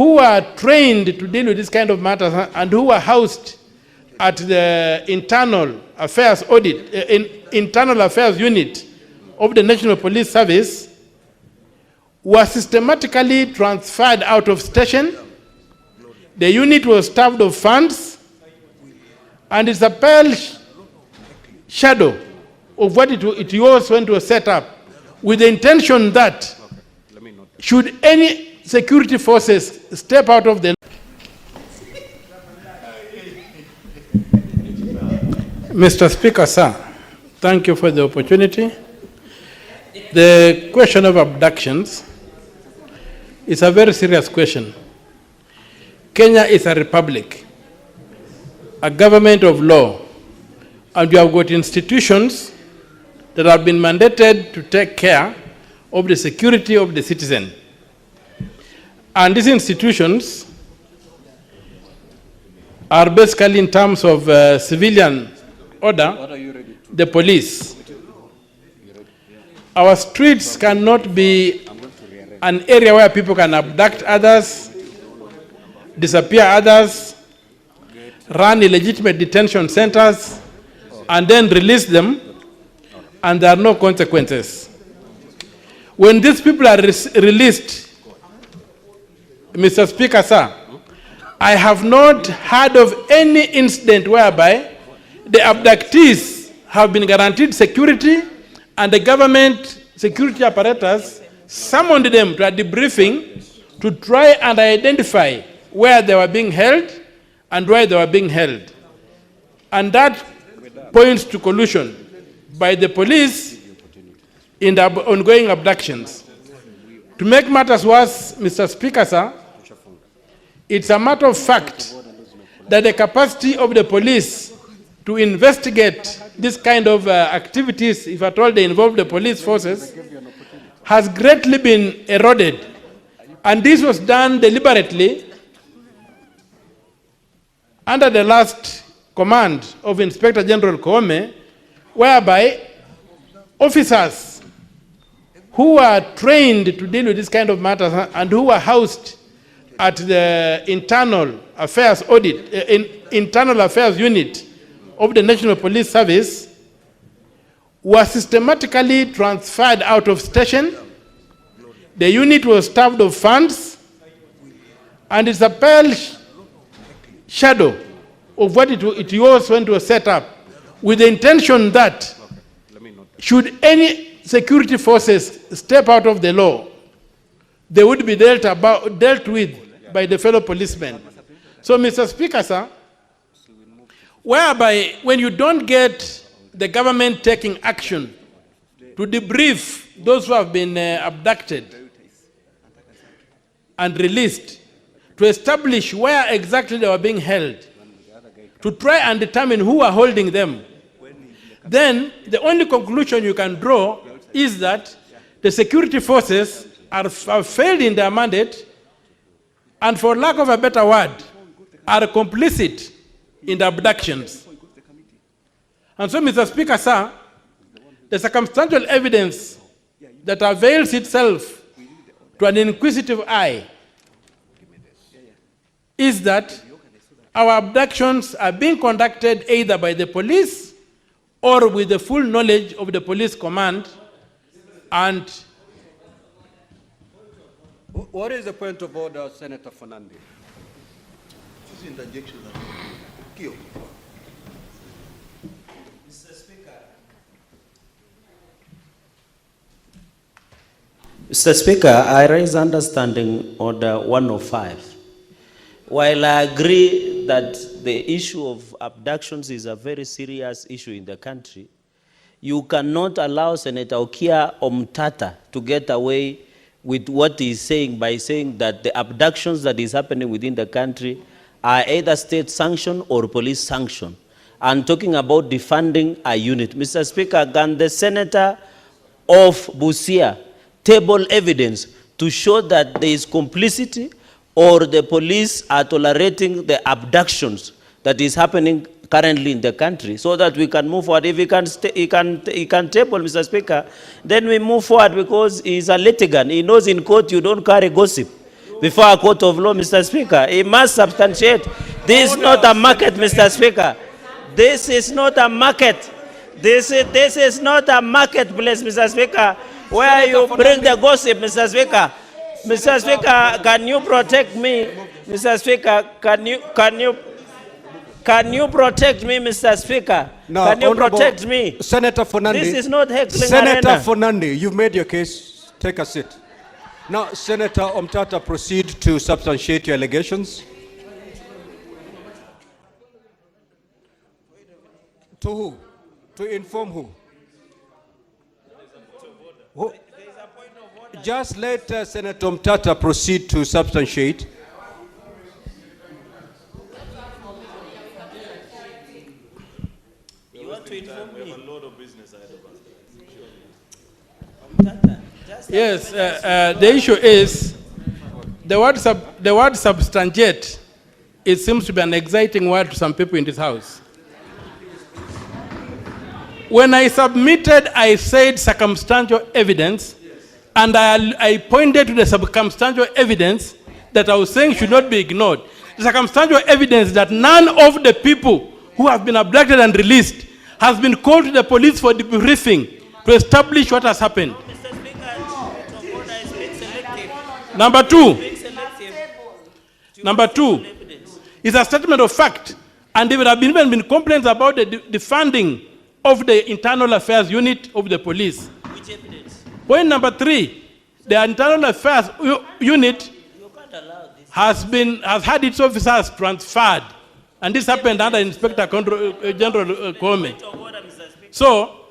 who are trained to deal with this kind of matters and who are housed at the internal affairs internal affairs unit of the National Police Service were systematically transferred out of station. The unit was starved of funds, and it's a pale shadow of what it was when it was set up, with the intention that should any security forces step out of the... Mr. Speaker, sir, thank you for the opportunity. The question of abductions is a very serious question. Kenya is a republic, a government of law, and you have got institutions that have been mandated to take care of the security of the citizen. And these institutions are basically, in terms of civilian order, the police. Our streets cannot be an area where people can abduct others, disappear others, run illegitimate detention centers, and then release them, and there are no consequences. When these people are released, Mr. Speaker, sir, I have not heard of any incident whereby the abductees have been guaranteed security and the government security apparatus summoned them to a debriefing to try and identify where they were being held and why they were being held. And that points to collusion by the police in the ongoing abductions. To make matters worse, Mr. Speaker, sir, it's a matter of fact that the capacity of the police to investigate this kind of activities, if at all they involve the police forces, has greatly been eroded. And this was done deliberately under the last command of Inspector General Koome, whereby officers who are trained to deal with this kind of matters and who are housed at the internal affairs internal affairs unit of the National Police Service were systematically transferred out of station. The unit was starved of funds, and it's a pale shadow of what it was when it was set up, with the intention that should any security forces step out of the law, they would be dealt with by the fellow policemen. So, Mr. Speaker, sir, whereby when you don't get the government taking action to debrief those who have been abducted and released, to establish where exactly they were being held, to try and determine who are holding them, then the only conclusion you can draw is that the security forces have failed in their mandate, and for lack of a better word, are complicit in the abductions. And so, Mr. Speaker, sir, the circumstantial evidence that avails itself to an inquisitive eye is that our abductions are being conducted either by the police or with the full knowledge of the police command. And what is the point of order, Senator Fernandez? This interjection. Mr. Speaker, I raise understanding order 105. While I agree that the issue of abductions is a very serious issue in the country, you cannot allow Senator Okiya Omatah to get away with what he's saying by saying that the abductions that is happening within the country are either state sanction or police sanction, and talking about defunding a unit. Mr. Speaker, can the senator of Busia table evidence to show that there is complicity or the police are tolerating the abductions that is happening currently in the country, so that we can move forward? If he can table, Mr. Speaker, then we move forward, because he's a litigant. He knows in court you don't carry gossip. before a court of law, Mr. Speaker. He must substantiate. This is not a market, Mr. Speaker. This is not a market. This is not a marketplace, Mr. Speaker, where you bring the gossip, Mr. Speaker. Mr. Speaker, can you protect me? Mr. Speaker, can you protect me, Mr. Speaker? No, can you Honorable protect me? Senator Fernandi. This is not heckling Senator arena. Fernandi, you've made your case. Take a seat. Now, Senator Omatah, proceed to substantiate your allegations. To who? To inform who? Who? Just let Senator Omatah proceed to substantiate. You want to inform me? Yes, the issue is the word substantiate. It seems to be an exciting word to some people in this house. When I submitted, I said circumstantial evidence, and I pointed to the circumstantial evidence that I was saying should not be ignored. The circumstantial evidence that none of the people who have been abducted and released has been called to the police for debriefing to establish what has happened. Number two is a statement of fact, and there have even been complaints about the funding of the internal affairs unit of the police. Which evidence? Point number 3, the internal affairs unit has had its officers transferred, and this happened under Inspector General Kome. So,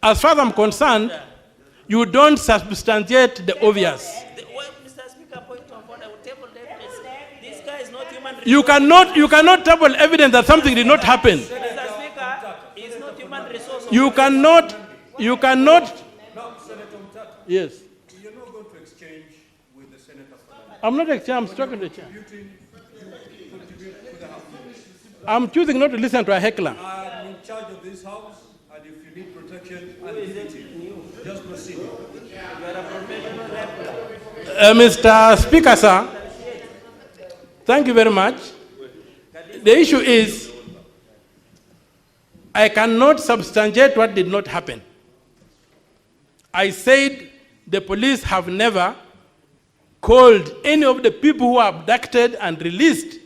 as far as I'm concerned, you don't substantiate the obvious. You cannot table evidence that something did not happen. You cannot. Yes. You're not going to exchange with the Senator. I'm not exchanging, I'm talking to the chair. I'm choosing not to listen to a heckler. I'm in charge of this house, and if you need protection, I'll give it to you. Just proceed. Mr. Speaker, sir, thank you very much. The issue is, I cannot substantiate what did not happen. I said the police have never called any of the people who are abducted and released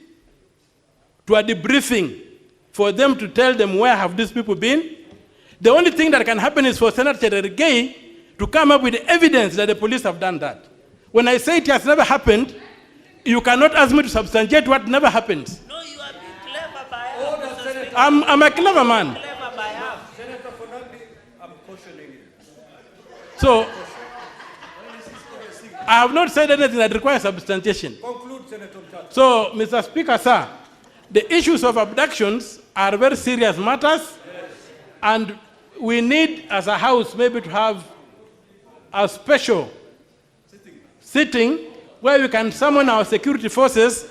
to a debriefing for them to tell them where have these people been. The only thing that can happen is for Senator Cherargei to come up with evidence that the police have done that. When I say it has never happened, you cannot ask me to substantiate what never happened. No, you are being clever by half. I'm a clever man. Clever by half. Senator Fernandi, I'm cautioning you. So, I have not said anything that requires substantiation. Conclude, Senator Omatah. So, Mr. Speaker, sir, the issues of abductions are very serious matters, and we need, as a house, maybe to have a special sitting where we can summon our security forces,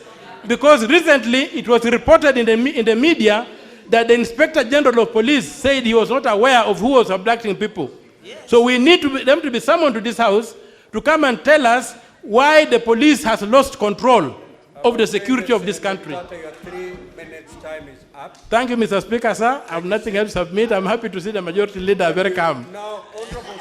because recently it was reported in the media that the Inspector General of Police said he was not aware of who was abducting people. Yes. So we need them to be summoned to this house to come and tell us why the police has lost control of the security of this country. Your 3 minutes time is up. Thank you, Mr. Speaker, sir. I have nothing else to submit. I'm happy to see the majority leader very calm. Now, Honorable